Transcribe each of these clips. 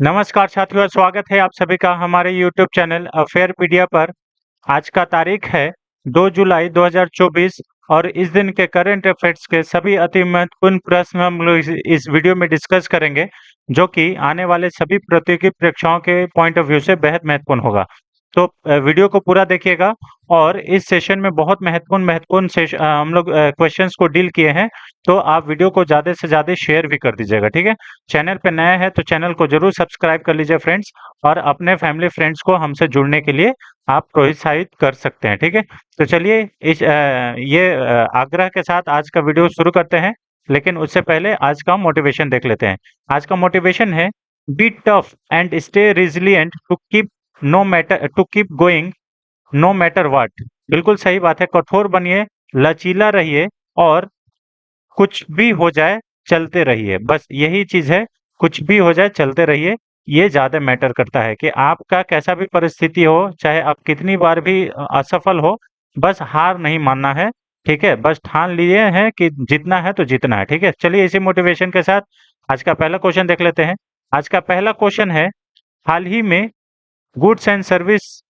नमस्कार साथियों, स्वागत है आप सभी का हमारे यूट्यूब चैनल अफेयरपीडिया पर। आज का तारीख है 2 जुलाई 2024 और इस दिन के करंट अफेयर्स के सभी अति महत्वपूर्ण प्रश्न हम लोग इस वीडियो में डिस्कस करेंगे, जो कि आने वाले सभी प्रतियोगी परीक्षाओं के पॉइंट ऑफ व्यू से बेहद महत्वपूर्ण होगा। तो वीडियो को पूरा देखिएगा और इस सेशन में बहुत महत्वपूर्ण हम लोग क्वेश्चंस को डील किए हैं, तो आप वीडियो को ज़्यादा से ज़्यादा शेयर भी कर दीजिएगा, ठीक है? चैनल पे नए हैं तो चैनल को जरूर सब्सक्राइब कर लीजिए फ्रेंड्स, और अपने फैमिली फ्रेंड्स को हमसे जुड़ने के लिए आप प्रोत्साहित कर सकते हैं, ठीक है? तो चलिए आग्रह के साथ आज का वीडियो शुरू करते हैं, लेकिन उससे पहले आज का मोटिवेशन देख लेते हैं। आज का मोटिवेशन है, be tough and stay resilient to keep going no matter what. बिल्कुल सही बात है, कठोर बनिए, लचीला रहिए और कुछ भी हो जाए चलते रहिए। बस यही चीज है, कुछ भी हो जाए चलते रहिए। ये ज्यादा मैटर करता है कि आपका कैसा भी परिस्थिति हो, चाहे आप कितनी बार भी असफल हो, बस हार नहीं मानना है, ठीक है? बस ठान लिए हैं कि जीतना है तो जीतना है, ठीक है? चलिए इसी मोटिवेशन के साथ आज का पहला क्वेश्चन देख लेते हैं। आज का पहला क्वेश्चन है, हाल ही में गुड्स एंड सर्विस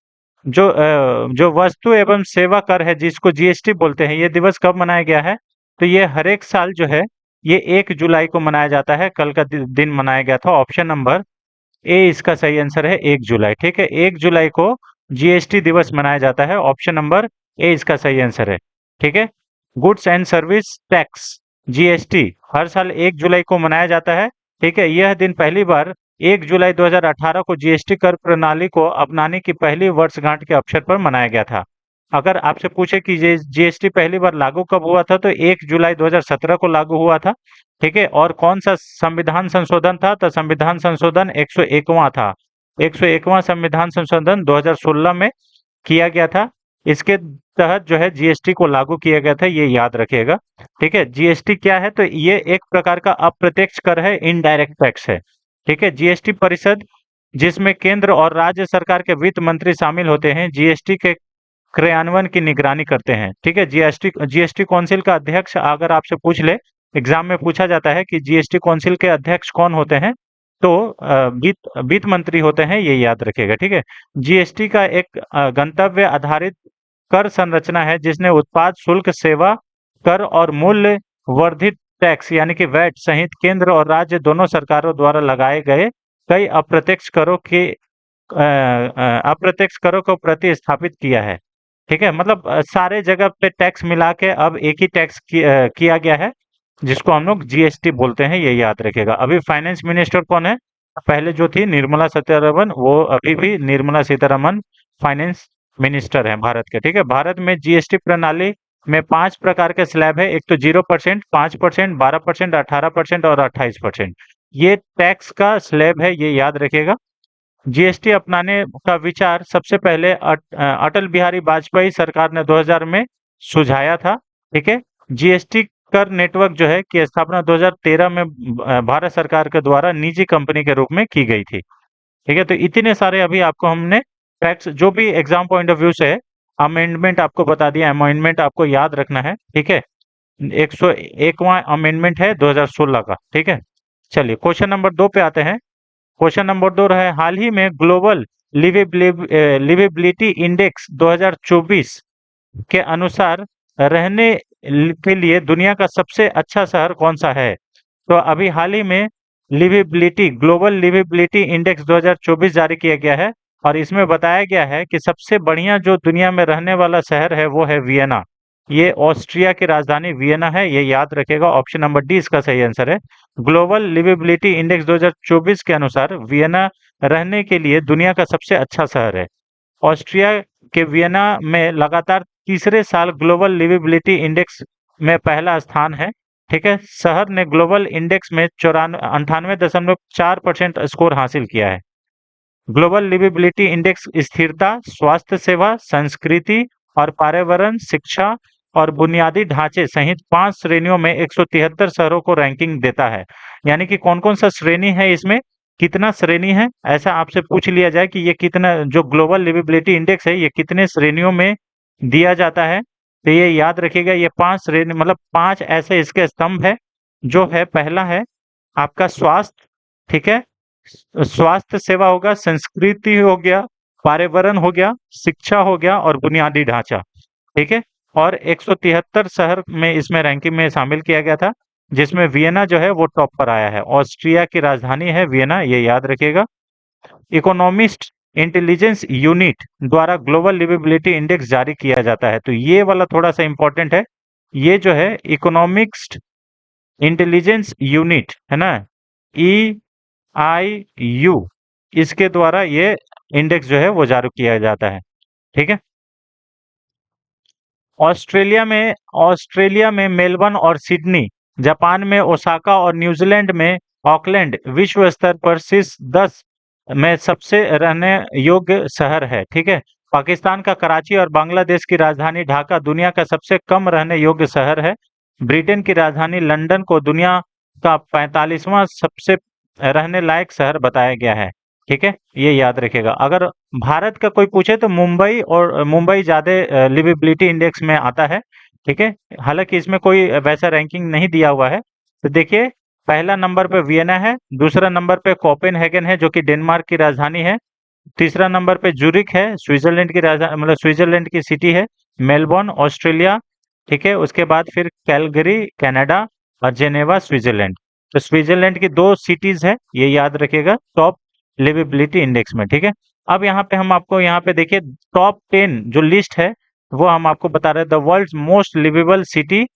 जो वस्तु एवं सेवा कर है, जिसको जीएसटी बोलते हैं, ये दिवस कब मनाया गया है? तो ये हर एक साल जो है ये 1 जुलाई को मनाया जाता है। कल का दिन मनाया गया था। ऑप्शन नंबर ए इसका सही आंसर है, 1 जुलाई, ठीक है? 1 जुलाई को जीएसटी दिवस मनाया जाता है। ऑप्शन नंबर ए इसका सही आंसर है, ठीक है? Goods and service tax, GST, हर साल 1 जुलाई को मनाया जाता है, ठीक है? यह दिन पहली बार 1 जुलाई 2018 को जीएसटी कर प्रणाली को अपनाने की पहली वर्षगांठ के अवसर पर मनाया गया था। अगर आपसे पूछे कि ये जीएसटी पहली बार लागू कब हुआ था, तो 1 जुलाई 2017 को लागू हुआ था, ठीक है? और कौन सा संविधान संशोधन था? तो संविधान संशोधन 101वां था। 101वां संविधान संशोधन 2016 में किया गया था। इसके तहत जो है जीएसटी को लागू किया गया था, ये याद रखिएगा, ठीक है? जीएसटी क्या है? तो ये एक प्रकार का अप्रत्यक्ष कर है, इनडायरेक्ट टैक्स है, ठीक है? जीएसटी परिषद, जिसमें केंद्र और राज्य सरकार के वित्त मंत्री शामिल होते हैं, जीएसटी के क्रियान्वयन की निगरानी करते हैं, ठीक है? जीएसटी जीएसटी काउंसिल का अध्यक्ष अगर आपसे पूछ ले, एग्जाम में पूछा जाता है कि जीएसटी काउंसिल के अध्यक्ष कौन होते हैं, तो वित्त वित्त मंत्री होते हैं, ये याद रखिएगा, ठीक है? जीएसटी का एक गंतव्य आधारित कर संरचना है, जिसने उत्पाद शुल्क, सेवा कर और मूल्य वर्धित टैक्स यानी कि वैट सहित केंद्र और राज्य दोनों सरकारों द्वारा लगाए गए कई अप्रत्यक्ष करों को प्रतिस्थापित किया है, ठीक है? मतलब सारे जगह पे टैक्स मिला के अब एक ही टैक्स किया गया है, जिसको हम लोग जीएसटी बोलते हैं, ये याद रखिएगा। अभी फाइनेंस मिनिस्टर कौन है? पहले जो थी निर्मला सीतारमन, वो अभी भी निर्मला सीतारमन फाइनेंस मिनिस्टर हैं भारत के, ठीक है? भारत में जीएसटी प्रणाली में 5 प्रकार के स्लैब है। एक तो 0%, 5%, 12%, 18% और 28%। ये टैक्स का स्लैब है, ये याद रखिएगा। जीएसटी अपनाने का विचार सबसे पहले अटल बिहारी वाजपेयी सरकार ने 2000 में सुझाया था, ठीक है? जीएसटी कर नेटवर्क जो है की स्थापना 2013 में भारत सरकार के द्वारा निजी कंपनी के रूप में की गई थी, ठीक है? तो इतने सारे अभी आपको हमने फैक्ट्स, जो भी एग्जाम पॉइंट ऑफ व्यू से है, अमेंडमेंट आपको बता दिया। अमेंडमेंट आपको याद रखना है, ठीक है? 101वां अमेंडमेंट है 2016 का, ठीक है? चलिए क्वेश्चन नंबर 2 पे आते हैं। क्वेश्चन नंबर 2 है, हाल ही में ग्लोबल लिवेबिलिटी इंडेक्स 2024 के अनुसार रहने के लिए दुनिया का सबसे अच्छा शहर कौन सा है? तो अभी हाल ही में ग्लोबल लिवेबिलिटी इंडेक्स 2024 जारी किया गया है, और इसमें बताया गया है कि सबसे बढ़िया जो दुनिया में रहने वाला शहर है वो है वियना। ये ऑस्ट्रिया की राजधानी वियना है, ये याद रखेगा। ऑप्शन नंबर डी इसका सही आंसर है। ग्लोबल लिवेबिलिटी इंडेक्स 2024 के अनुसार वियना रहने के लिए दुनिया का सबसे अच्छा शहर है। ऑस्ट्रिया के वियना में लगातार तीसरे साल ग्लोबल लिवेबिलिटी इंडेक्स में पहला स्थान है, ठीक है? शहर ने ग्लोबल इंडेक्स में 98.4% स्कोर हासिल किया है। ग्लोबल लिवेबिलिटी इंडेक्स स्थिरता, स्वास्थ्य सेवा, संस्कृति और पर्यावरण, शिक्षा और बुनियादी ढांचे सहित 5 श्रेणियों में 173 शहरों को रैंकिंग देता है। यानी कि कौन-कौन सा श्रेणी है इसमें, कितना श्रेणी है, ऐसा आपसे पूछ लिया जाए कि ये कितना, जो ग्लोबल लिवेबिलिटी इंडेक्स है, ये कितने श्रेणियों में दिया जाता है, तो ये याद रखिएगा, ये 5 श्रेणी, मतलब 5 ऐसे इसके स्तंभ है। जो है, पहला है आपका स्वास्थ्य, ठीक है? स्वास्थ्य सेवा होगा, संस्कृति हो गया, पर्यावरण हो गया, शिक्षा हो गया और बुनियादी ढांचा। ठीक है। और 173 शहर में इसमें रैंकिंग में शामिल किया गया था, जिसमें वियना जो है वो टॉप पर आया है। ऑस्ट्रिया की राजधानी है वियना, ये याद रखिएगा। इकोनॉमिस्ट इंटेलिजेंस यूनिट द्वारा ग्लोबल लिवेबिलिटी इंडेक्स जारी किया जाता है, तो ये वाला थोड़ा सा इंपॉर्टेंट है। ये जो है इकोनॉमिक्स इंटेलिजेंस यूनिट है ना, EIU, इसके द्वारा ये इंडेक्स जो है वो जारी किया जाता है। ठीक है। ऑस्ट्रेलिया में मेलबर्न और सिडनी, जापान में ओसाका और न्यूजीलैंड में ऑकलैंड विश्व स्तर पर शीर्ष 10 में सबसे रहने योग्य शहर है। ठीक है। पाकिस्तान का कराची और बांग्लादेश की राजधानी ढाका दुनिया का सबसे कम रहने योग्य शहर है। ब्रिटेन की राजधानी लंदन को दुनिया का 45वां सबसे रहने लायक शहर बताया गया है। ठीक है, ये याद रखिएगा। अगर भारत का कोई पूछे तो मुंबई ज्यादा लिवेबिलिटी इंडेक्स में आता है। ठीक है, हालांकि इसमें कोई वैसा रैंकिंग नहीं दिया हुआ है। तो देखिए, पहला नंबर पे वियना है, दूसरा नंबर पे कोपेनहेगन है जो कि डेनमार्क की राजधानी है, तीसरा नंबर पे जूरिक है, स्विट्जरलैंड की राजधानी मतलब स्विट्जरलैंड की सिटी है, मेलबोर्न ऑस्ट्रेलिया। ठीक है, उसके बाद फिर कैलगरी कनाडा और जेनेवा स्विट्जरलैंड। तो स्विट्जरलैंड की दो सिटीज है, ये याद रखिएगा टॉप लिवेबिलिटी इंडेक्स में। ठीक है। अब यहाँ पे हम आपको यहाँ पे देखिए टॉप 10 जो लिस्ट है वो हम आपको बता रहे हैं, the world's most livable city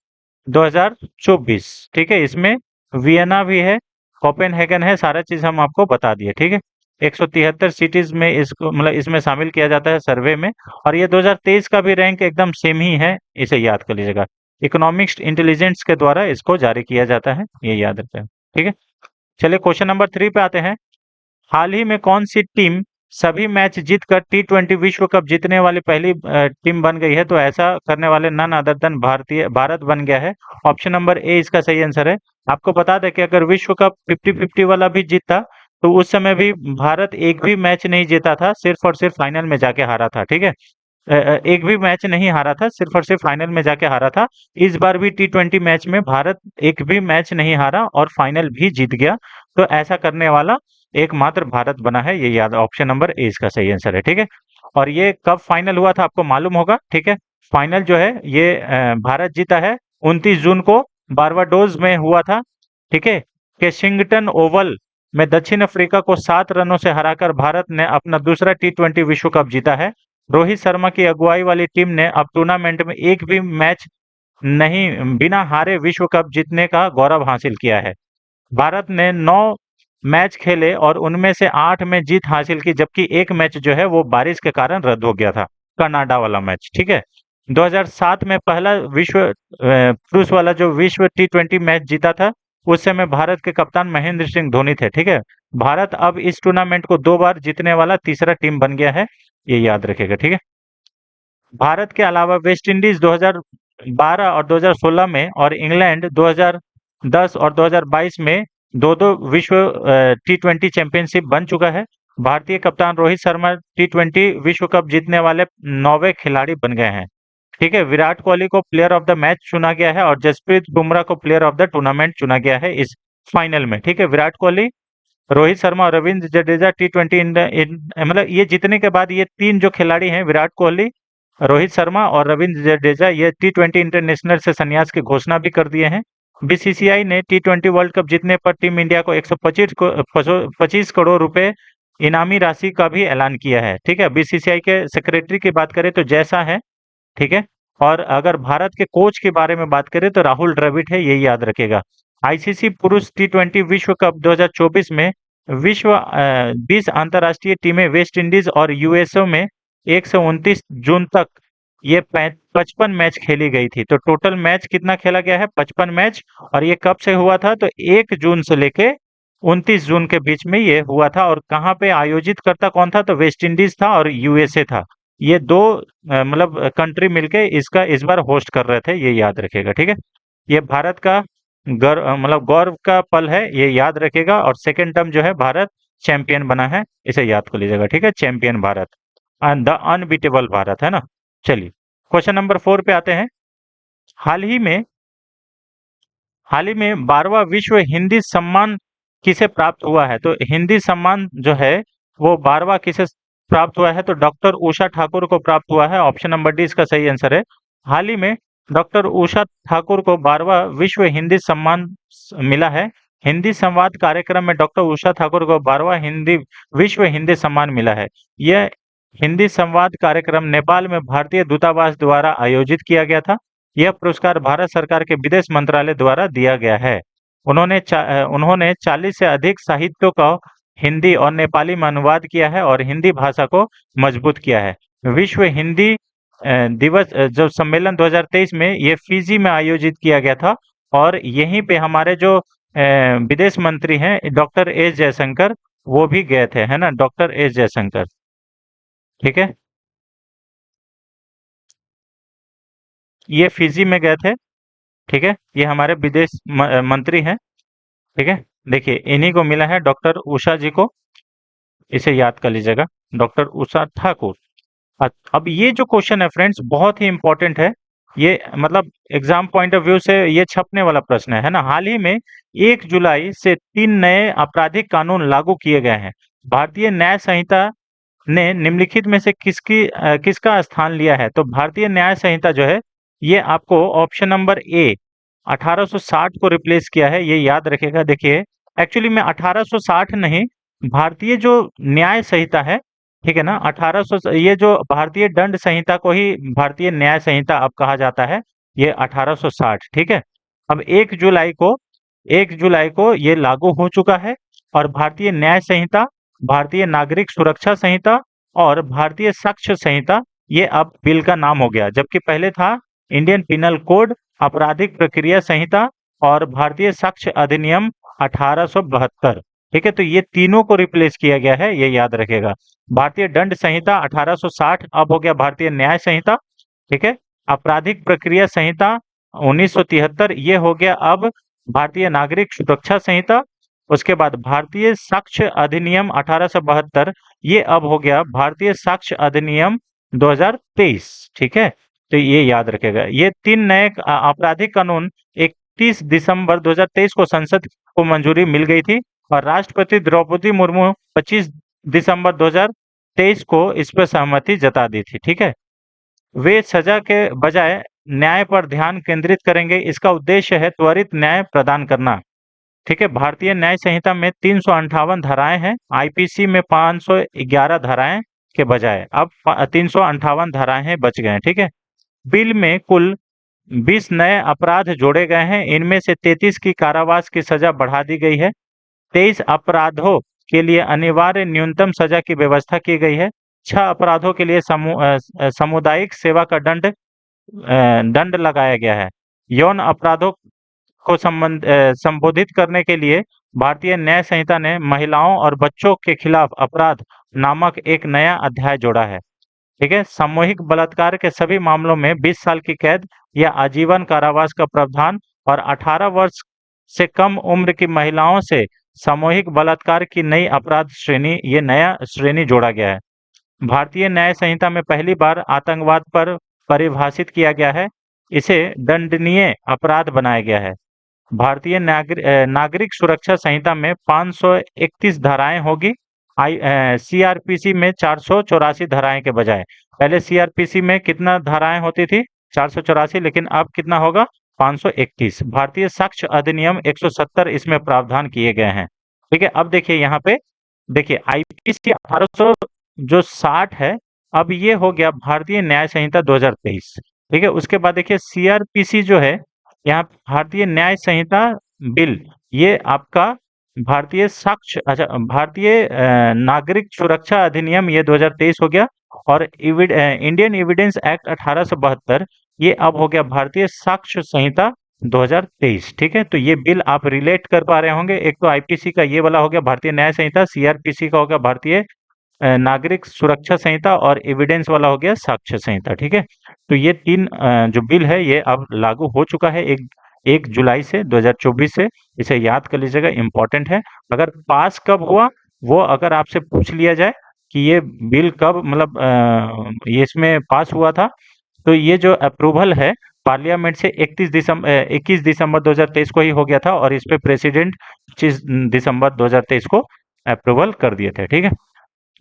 2024। ठीक है, इसमें वियना भी है, कोपेनहेगन है, सारा चीज हम आपको बता दिए। ठीक है, 173 सिटीज में इसको मतलब इसमें शामिल किया जाता है सर्वे में। और ये 2023 का भी रैंक एकदम सेम ही है, इसे याद कर लीजिएगा। इकोनॉमिक्स इंटेलिजेंस के द्वारा इसको जारी किया जाता है, ये याद रखते हैं। ठीक है, चलिए क्वेश्चन नंबर 3 पे आते हैं। हाल ही में कौन सी टीम सभी मैच जीतकर T20 विश्व कप जीतने वाली पहली टीम बन गई है? तो ऐसा करने वाले नन अदर देन भारत बन गया है। ऑप्शन नंबर ए इसका सही आंसर है। आपको बता दें कि अगर विश्व कप 50-50 वाला भी जीता तो उस समय भी भारत एक भी मैच नहीं जीता था, सिर्फ और सिर्फ फाइनल में जाके हारा था। ठीक है, एक भी मैच नहीं हारा था, सिर्फ और सिर्फ फाइनल में जाके हारा था। इस बार भी T20 मैच में भारत एक भी मैच नहीं हारा और फाइनल भी जीत गया। तो ऐसा करने वाला एकमात्र भारत बना है, ये याद। ऑप्शन नंबर ए इसका सही आंसर है। ठीक है, और ये कब फाइनल हुआ था आपको मालूम होगा। ठीक है, फाइनल जो है ये भारत जीता है 29 जून को, बारबाडोस में हुआ था। ठीक है, केशिंगटन ओवल में दक्षिण अफ्रीका को 7 रनों से हराकर भारत ने अपना दूसरा T20 विश्व कप जीता है। रोहित शर्मा की अगुवाई वाली टीम ने अब टूर्नामेंट में एक भी मैच नहीं बिना हारे विश्व कप जीतने का गौरव हासिल किया है। भारत ने 9 मैच खेले और उनमें से 8 में जीत हासिल की, जबकि एक मैच जो है वो बारिश के कारण रद्द हो गया था, कनाडा वाला मैच। ठीक है, 2007 में पहला पुरुष वाला जो विश्व T20 मैच जीता था, उस समय भारत के कप्तान महेंद्र सिंह धोनी थे। ठीक है, भारत अब इस टूर्नामेंट को 2 बार जीतने वाला तीसरा टीम बन गया है, ये याद रखेगा। ठीक है, भारत के अलावा वेस्ट इंडीज 2012 और 2016 में और इंग्लैंड 2010 और 2022 में दो दो विश्व T20 चैंपियनशिप बन चुका है। भारतीय कप्तान रोहित शर्मा T20 विश्व कप जीतने वाले 9वें खिलाड़ी बन गए हैं। ठीक है, विराट कोहली को प्लेयर ऑफ द मैच चुना गया है और जसप्रीत बुमराह को प्लेयर ऑफ द टूर्नामेंट चुना गया है इस फाइनल में। ठीक है, विराट कोहली, रोहित शर्मा और रविंद्र जडेजा T20 मतलब ये जीतने के बाद ये तीन जो खिलाड़ी हैं, विराट कोहली, रोहित शर्मा और रविंद्र जडेजा, ये T20 इंटरनेशनल से संन्यास की घोषणा भी कर दिए हैं। बीसीसीआई ने T20 वर्ल्ड कप जीतने पर टीम इंडिया को 125 करोड़ रुपए इनामी राशि का भी ऐलान किया है। ठीक है, बीसीसीआई के सेक्रेटरी की बात करें तो जैसा है। ठीक है, और अगर भारत के कोच के बारे में बात करें तो राहुल द्रविड़ है, यही याद रखेगा। आईसीसी पुरुष T20 विश्व कप 2024 में 20 अंतर्राष्ट्रीय टीमें वेस्ट इंडीज और यूएसए में 129 जून तक ये 55 मैच खेली गई थी। तो टोटल मैच कितना खेला गया है? 55 मैच। और ये कब से हुआ था? तो 1 जून से लेके 29 जून के बीच में ये हुआ था। और कहाँ पे आयोजित करता कौन था? तो वेस्ट इंडीज था और यूएसए था। ये दो मतलब कंट्री मिलके इसका इस बार होस्ट कर रहे थे, ये याद रखेगा। ठीक है, ये भारत का मतलब गौरव का पल है, ये याद रखेगा। और सेकंड टर्म जो है भारत चैंपियन बना है, इसे याद कर लीजिएगा। ठीक है, champion Bharat, the unbeatable Bharat, है ना। चलिए क्वेश्चन नंबर 4 पे आते हैं। हाल ही में 12वां विश्व हिंदी सम्मान किसे प्राप्त हुआ है? तो हिंदी सम्मान जो है वो 12वां किसे प्राप्त हुआ है? तो डॉक्टर उषा ठाकुर को प्राप्त हुआ है। ऑप्शन नंबर डी इसका सही आंसर है। हाल ही में डॉक्टर उषा ठाकुर को 12वां विश्व हिंदी सम्मान मिला है। हिंदी संवाद कार्यक्रम में डॉक्टर उषा ठाकुर को 12वां विश्व हिंदी सम्मान मिला है। यह हिंदी संवाद कार्यक्रम नेपाल में भारतीय दूतावास द्वारा आयोजित किया गया था। यह पुरस्कार भारत सरकार के विदेश मंत्रालय द्वारा दिया गया है। उन्होंने 40 से अधिक साहित्यों का हिंदी और नेपाली में अनुवाद किया है और हिंदी भाषा को मजबूत किया है। विश्व हिंदी दिवस जो सम्मेलन 2023 में ये फिजी में आयोजित किया गया था और यहीं पे हमारे जो विदेश मंत्री हैं डॉक्टर एस जयशंकर वो भी गए थे, है ना, डॉक्टर एस जयशंकर। ठीक है, ये फिजी में गए थे। ठीक है, ये हमारे विदेश मंत्री हैं। ठीक है, देखिए इन्हीं को मिला है, डॉक्टर उषा जी को, इसे याद कर लीजिएगा, डॉक्टर उषा ठाकुर। अब ये जो क्वेश्चन है फ्रेंड्स बहुत ही इंपॉर्टेंट है। ये मतलब एग्जाम पॉइंट ऑफ व्यू से ये छपने वाला प्रश्न है ना। हाल ही में 1 जुलाई से 3 नए आपराधिक कानून लागू किए गए हैं। भारतीय न्याय संहिता ने निम्नलिखित में से किसका स्थान लिया है? तो भारतीय न्याय संहिता जो है ये आपको ऑप्शन नंबर ए 1860 को रिप्लेस किया है, ये याद रखिएगा। देखिए एक्चुअली में 1860 नहीं, भारतीय जो न्याय संहिता है, ठीक है ना, 1800 ये जो भारतीय दंड संहिता को ही भारतीय न्याय संहिता अब कहा जाता है, ये 1860। ठीक है, अब 1 जुलाई को ये लागू हो चुका है और भारतीय न्याय संहिता, भारतीय नागरिक सुरक्षा संहिता और भारतीय साक्ष्य संहिता ये अब बिल का नाम हो गया। जबकि पहले था इंडियन पिनल कोड, आपराधिक प्रक्रिया संहिता और भारतीय साक्ष्य अधिनियम 1872। ठीक है, तो ये तीनों को रिप्लेस किया गया है, ये याद रखेगा। भारतीय दंड संहिता 1860 अब हो गया भारतीय न्याय संहिता। ठीक है, आपराधिक प्रक्रिया संहिता 1973 ये हो गया अब भारतीय नागरिक सुरक्षा संहिता। उसके बाद भारतीय साक्ष्य अधिनियम 1872 ये अब हो गया भारतीय साक्ष्य अधिनियम 2023। ठीक है, तो ये याद रखेगा। ये 3 नए आपराधिक कानून 31 दिसंबर 2023 को संसद को मंजूरी मिल गई थी और राष्ट्रपति द्रौपदी मुर्मू 25 दिसंबर 2023 को इस पर सहमति जता दी थी। ठीक है, वे सजा के बजाय न्याय पर ध्यान केंद्रित करेंगे। इसका उद्देश्य है त्वरित न्याय प्रदान करना। ठीक है, भारतीय न्याय संहिता में 358 धाराएं हैं, आईपीसी में 511 धाराएं के बजाय अब 358 धाराएं बच गए हैं। ठीक है, बिल में कुल 20 नए अपराध जोड़े गए हैं। इनमें से 33 की कारावास की सजा बढ़ा दी गई है। 23 अपराधों के लिए अनिवार्य न्यूनतम सजा की व्यवस्था की गई है। 6 अपराधों के लिए सामुदायिक सेवा का दंड लगाया गया है। यौन अपराधों को संबोधित करने के लिए भारतीय न्याय संहिता ने महिलाओं और बच्चों के खिलाफ अपराध नामक एक नया अध्याय जोड़ा है। ठीक है, सामूहिक बलात्कार के सभी मामलों में 20 साल की कैद या आजीवन कारावास का प्रावधान और 18 वर्ष से कम उम्र की महिलाओं से सामूहिक बलात्कार की नई अपराध श्रेणी, ये नया श्रेणी जोड़ा गया है। भारतीय न्याय संहिता में पहली बार आतंकवाद पर परिभाषित किया गया है। इसे दंडनीय अपराध बनाया गया है। भारतीय नागरिक सुरक्षा संहिता में 531 धाराएं होगी। सीआरपीसी में 484 धाराएं के बजाय। पहले सीआरपीसी में कितना धाराएं होती थी? 484, लेकिन अब कितना होगा? 531। भारतीय साक्ष्य अधिनियम 170 इसमें प्रावधान किए गए हैं। ठीक है, अब देखिए यहाँ पे, देखिए आईपीसी 1860 है, अब ये हो गया भारतीय न्याय संहिता 2023। ठीक है, उसके बाद देखिए सीआरपीसी जो है, यहाँ भारतीय न्याय संहिता बिल, ये आपका भारतीय साक्ष्य, अच्छा भारतीय नागरिक सुरक्षा अधिनियम ये 2023 हो गया और इंडियन एविडेंस एक्ट 1872 ये अब हो गया भारतीय साक्ष्य संहिता 2023। ठीक है, तो ये बिल आप रिलेट कर पा रहे होंगे। एक तो आईपीसी का ये वाला हो गया भारतीय न्याय संहिता, सीआरपीसी का हो गया भारतीय नागरिक सुरक्षा संहिता और एविडेंस वाला हो गया साक्ष्य संहिता। ठीक है, तो ये 3 जो बिल है ये अब लागू हो चुका है 1 जुलाई से 2024 से। इसे याद कर लीजिएगा, इम्पोर्टेंट है। अगर पास कब हुआ वो अगर आपसे पूछ लिया जाए कि ये बिल कब मतलब ये इसमें पास हुआ था, तो ये जो अप्रूवल है पार्लियामेंट से 21 दिसंबर 2023 को ही हो गया था और इस पे प्रेसिडेंट 25 दिसंबर 2023 को अप्रूवल कर दिए थे। ठीक है,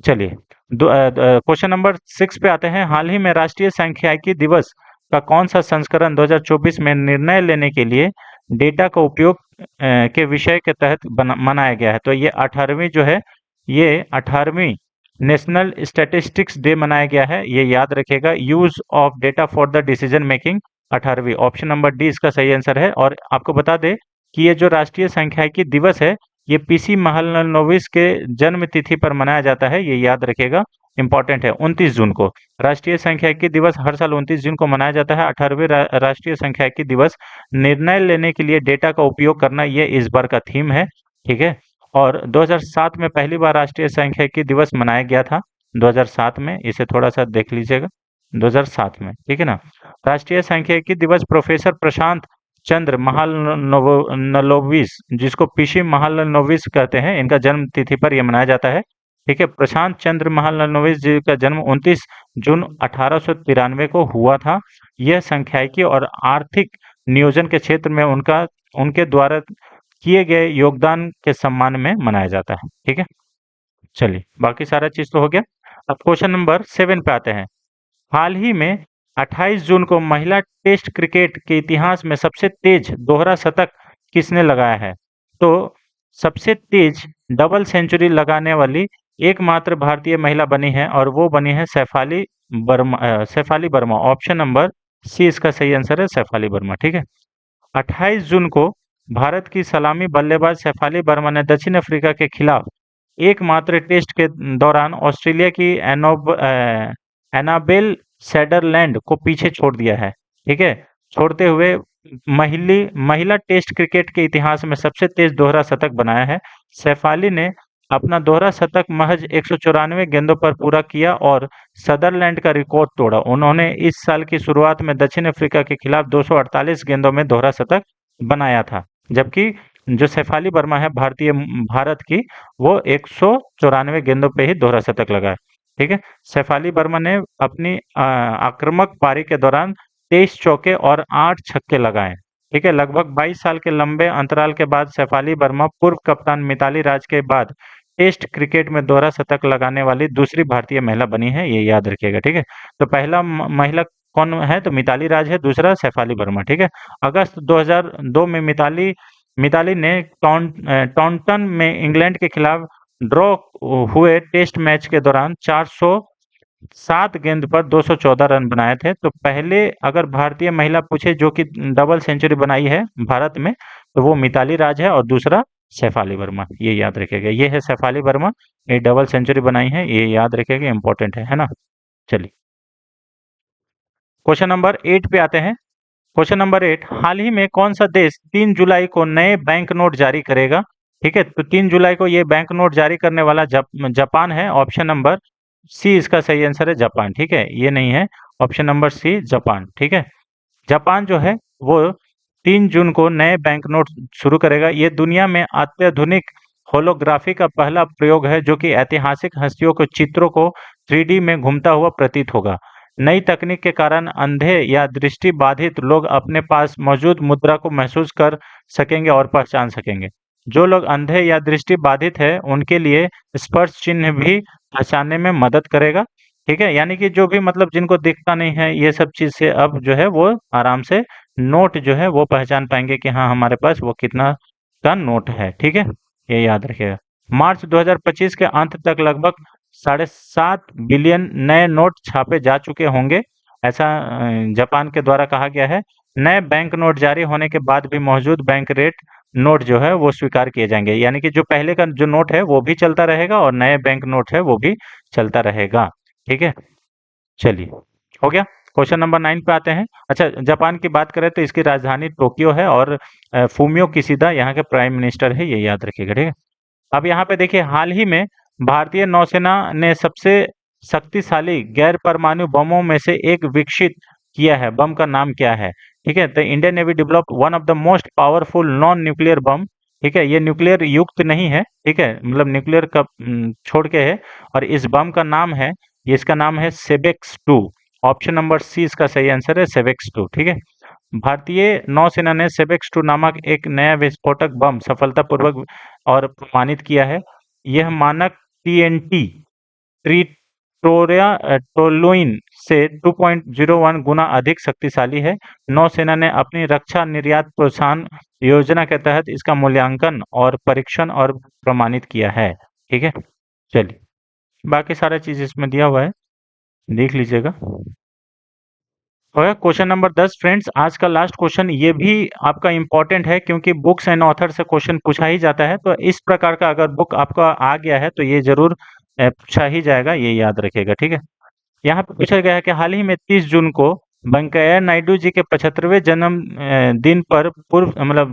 चलिए क्वेश्चन नंबर 6 पे आते हैं। हाल ही में राष्ट्रीय सांख्यिकी दिवस का कौन सा संस्करण 2024 में निर्णय लेने के लिए डेटा का उपयोग के विषय के तहत मनाया गया है? तो ये 18वीं जो है, ये 18वीं नेशनल स्टैटिस्टिक्स डे मनाया गया है, ये याद रखिएगा। Use of data for the decision making 18वीं, ऑप्शन नंबर डी इसका सही आंसर है। और आपको बता दें कि ये जो राष्ट्रीय सांख्यिकी दिवस है, ये पीसी महालनोबिस के जन्म तिथि पर मनाया जाता है, ये याद रखिएगा, इंपॉर्टेंट है। 29 जून को राष्ट्रीय सांख्यिकी दिवस हर साल 29 जून को मनाया जाता है। 18वीं राष्ट्रीय सांख्यिकी दिवस, निर्णय लेने के लिए डेटा का उपयोग करना, ये इस बार का थीम है। ठीक है, और 2007 में पहली बार राष्ट्रीय सांख्यिकी दिवस मनाया गया था, 2007 में, इसे थोड़ा सा देख लीजिएगा, 2007 में। ठीक है ना। राष्ट्रीय सांख्यिकी दिवस प्रोफेसर प्रशांत चंद्र महालनोबिस, जिसको पीसी महालनोबिस कहते हैं, इनका जन्म तिथि पर यह मनाया जाता है। ठीक है, प्रशांत चंद्र महालनोबिस जी का जन्म 29 जून 1893 को हुआ था। यह सांख्यिकी और आर्थिक नियोजन के क्षेत्र में उनके द्वारा किए गए योगदान के सम्मान में मनाया जाता है। ठीक है, चलिए बाकी सारा चीज तो हो गया। अब क्वेश्चन नंबर 7 पे आते हैं। हाल ही में 28 जून को महिला टेस्ट क्रिकेट के इतिहास में सबसे तेज दोहरा शतक किसने लगाया है? तो सबसे तेज डबल सेंचुरी लगाने वाली एकमात्र भारतीय महिला बनी है और वो बनी है Shefali Verma. Option number C इसका सही आंसर है, शेफाली वर्मा। ठीक है, 28 जून को भारत की सलामी बल्लेबाज शेफाली वर्मा ने दक्षिण अफ्रीका के खिलाफ एकमात्र टेस्ट के दौरान ऑस्ट्रेलिया की एनाबेल सेडरलैंड को पीछे छोड़ दिया है। ठीक है, छोड़ते हुए महिला टेस्ट क्रिकेट के इतिहास में सबसे तेज दोहरा शतक बनाया है। शेफाली ने अपना दोहरा शतक महज 194 गेंदों पर पूरा किया और सदरलैंड का रिकॉर्ड तोड़ा। उन्होंने इस साल की शुरुआत में दक्षिण अफ्रीका के खिलाफ 248 गेंदों में दोहरा शतक बनाया था, जबकि जो शेफाली वर्मा है भारत की, वो 194 गेंदों पे ही दोहरा शतक लगाया। ठीक है, शेफाली वर्मा ने अपनी आक्रामक पारी के दौरान 23 चौके और 8 छक्के लगाए। ठीक है, लगभग 22 साल के लंबे अंतराल के बाद शेफाली वर्मा पूर्व कप्तान मिताली राज के बाद टेस्ट क्रिकेट में दोहरा शतक लगाने वाली दूसरी भारतीय महिला बनी है, ये याद रखिएगा। ठीक है, तो पहला महिला कौन है? तो मिताली राज है, दूसरा शेफाली वर्मा। ठीक है, अगस्त 2002 में मिताली ने टॉन्टन में इंग्लैंड के खिलाफ ड्रॉ हुए टेस्ट मैच के दौरान 407 गेंद पर 214 रन बनाए थे। तो पहले अगर भारतीय महिला पूछे जो कि डबल सेंचुरी बनाई है भारत में, तो वो मिताली राज है और दूसरा शेफाली वर्मा, ये याद रखिएगा। ये है शेफाली वर्मा, ये डबल सेंचुरी बनाई है, ये याद रखिएगा, इंपॉर्टेंट है ना। चलिए क्वेश्चन नंबर 8 पे आते हैं। क्वेश्चन नंबर 8, हाल ही में कौन सा देश 3 जुलाई को नए बैंक नोट जारी करेगा? ठीक है, तो 3 जुलाई को ये बैंक नोट जारी करने वाला जापान है। ऑप्शन नंबर सी इसका सही आंसर है, जापान। ठीक है, ये नहीं है, ऑप्शन नंबर सी जापान। ठीक है, जापान जो है वो 3 जून को नए बैंक नोट शुरू करेगा। ये दुनिया में अत्याधुनिक होलोग्राफी का पहला प्रयोग है जो कि ऐतिहासिक हस्तियों के चित्रों को 3D में घूमता हुआ प्रतीत होगा। नई तकनीक के कारण अंधे या दृष्टि बाधित लोग अपने पास मौजूद मुद्रा को महसूस कर सकेंगे और पहचान सकेंगे। जो लोग अंधे या दृष्टि बाधित है, उनके लिए स्पर्श चिन्ह भी पहचानने में मदद करेगा। ठीक है, यानी कि जो भी मतलब जिनको दिखता नहीं है, ये सब चीज से अब जो है वो आराम से नोट जो है वो पहचान पाएंगे कि हाँ हमारे पास वो कितना का नोट है। ठीक है, ये याद रखिएगा। मार्च 2025 के अंत तक लगभग 7.5 बिलियन नए नोट छापे जा चुके होंगे, ऐसा जापान के द्वारा कहा गया है। नए बैंक नोट जारी होने के बाद भी मौजूद बैंक रेट नोट जो है वो स्वीकार किए जाएंगे, यानी कि जो पहले का जो नोट है वो भी चलता रहेगा और नए बैंक नोट है वो भी चलता रहेगा। ठीक है, चलिए हो गया। क्वेश्चन नंबर 9 पे आते हैं। अच्छा, जापान की बात करें तो इसकी राजधानी टोक्यो है और फूमियो किशिदा यहाँ के प्राइम मिनिस्टर है, ये याद रखिएगा। ठीक है, अब यहाँ पे देखिए, हाल ही में भारतीय नौसेना ने सबसे शक्तिशाली गैर परमाणु बमों में से एक विकसित किया है। बम का नाम क्या है? ठीक है, तो Indian navy develop one of the most powerful non nuclear bomb. ठीक है, ये न्यूक्लियर युक्त नहीं है, ठीक है, मतलब न्यूक्लियर का छोड़ के है, और इस बम का नाम है, इसका नाम है सेबेक्स 2। ऑप्शन नंबर सी इसका सही आंसर है, सेबेक्स 2। ठीक है, भारतीय नौसेना ने सेवेक्स 2 नामक एक नया विस्फोटक बम सफलतापूर्वक और प्रमाणित किया है। यह मानक टीएनटी टोलुइन से 2.01 गुना अधिक शक्तिशाली है। नौसेना ने अपनी रक्षा निर्यात प्रोत्साहन योजना के तहत इसका मूल्यांकन और परीक्षण और प्रमाणित किया है। ठीक है, चलिए बाकी सारा चीज इसमें दिया हुआ है, देख लीजिएगा। क्वेश्चन नंबर 10 फ्रेंड्स, आज का लास्ट क्वेश्चन ये भी आपका इंपॉर्टेंट है क्योंकि बुक्स एंड ऑथर से क्वेश्चन पूछा ही जाता है। तो इस प्रकार का अगर बुक आपका आ गया है तो ये जरूर पूछा ही जाएगा, ये याद रखिएगा। ठीक है, यहाँ पे पूछा गया है कि हाल ही में 30 जून को वेंकैया नायडू जी के 75वें जन्म दिन पर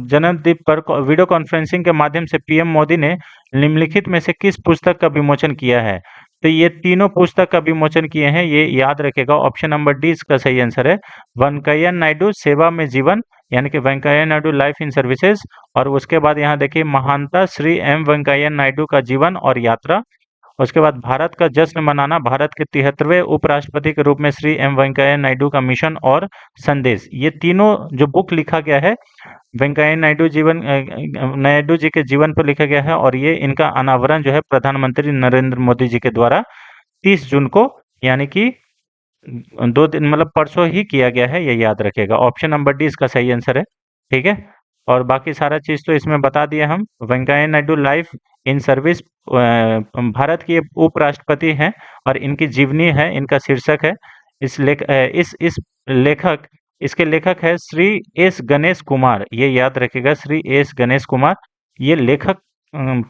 जन्मदिन पर वीडियो कॉन्फ्रेंसिंग के माध्यम से पीएम मोदी ने निम्नलिखित में से किस पुस्तक का विमोचन किया है। तो ये तीनों पुस्तक का विमोचन किए हैं, ये याद रखेगा। ऑप्शन नंबर डी इसका सही आंसर है। वेंकैया नायडू सेवा में जीवन, यानी कि Venkaiah Naidu life in services, और उसके बाद यहाँ देखिए महानता श्री एम वेंकैया नायडू का जीवन और यात्रा। उसके बाद भारत का जश्न मनाना, भारत के 73वें उपराष्ट्रपति के रूप में श्री एम वेंकैया नायडू का मिशन और संदेश। ये तीनों जो बुक लिखा गया है वेंकैया नायडू जी के जीवन पर लिखा गया है, और ये इनका अनावरण जो है प्रधानमंत्री नरेंद्र मोदी जी के द्वारा 30 जून को, यानी कि 2 दिन परसों ही किया गया है, ये याद रखिएगा। ऑप्शन नंबर डी इसका सही आंसर है। ठीक है, और बाकी सारा चीज तो इसमें बता दिया हम। Venkaiah Naidu life in service Bharat के उपराष्ट्रपति हैं और इनकी जीवनी है, इनका शीर्षक है। इस लेखक इसके लेखक है श्री एस गणेश कुमार, ये याद रखिएगा, श्री एस गणेश कुमार ये लेखक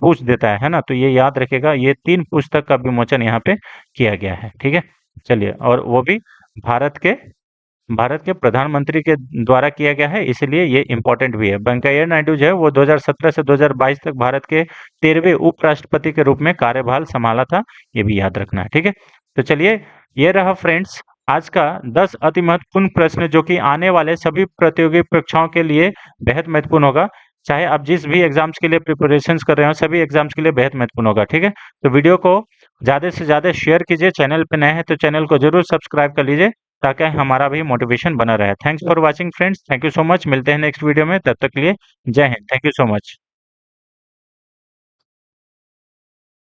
पूछ देता है ना, तो ये याद रखिएगा। ये 3 पुस्तक का विमोचन यहाँ पे किया गया है। ठीक है, चलिए, और वो भी भारत के प्रधानमंत्री के द्वारा किया गया है, इसलिए ये इम्पोर्टेंट भी है। वेंकैया नायडू जो है वो 2017 से 2022 तक भारत के 13वें उपराष्ट्रपति के रूप में कार्यभार संभाला था, ये भी याद रखना है। ठीक है, तो चलिए ये रहा फ्रेंड्स आज का 10 अति महत्वपूर्ण प्रश्न, जो कि आने वाले सभी प्रतियोगी परीक्षाओं के लिए बेहद महत्वपूर्ण होगा। चाहे आप जिस भी एग्जाम्स के लिए प्रिपरेशंस कर रहे हो, सभी एग्जाम्स के लिए बेहद महत्वपूर्ण होगा। ठीक है, तो वीडियो को ज़्यादा से ज़्यादा शेयर कीजिए। चैनल पे नए हैं तो चैनल को जरूर सब्सक्राइब कर लीजिए ताकि हमारा भी मोटिवेशन बना रहे। Thanks for watching friends, thank you so much. मिलते हैं नेक्स्ट वीडियो में, तब तक के लिए जय Hind, thank you so much.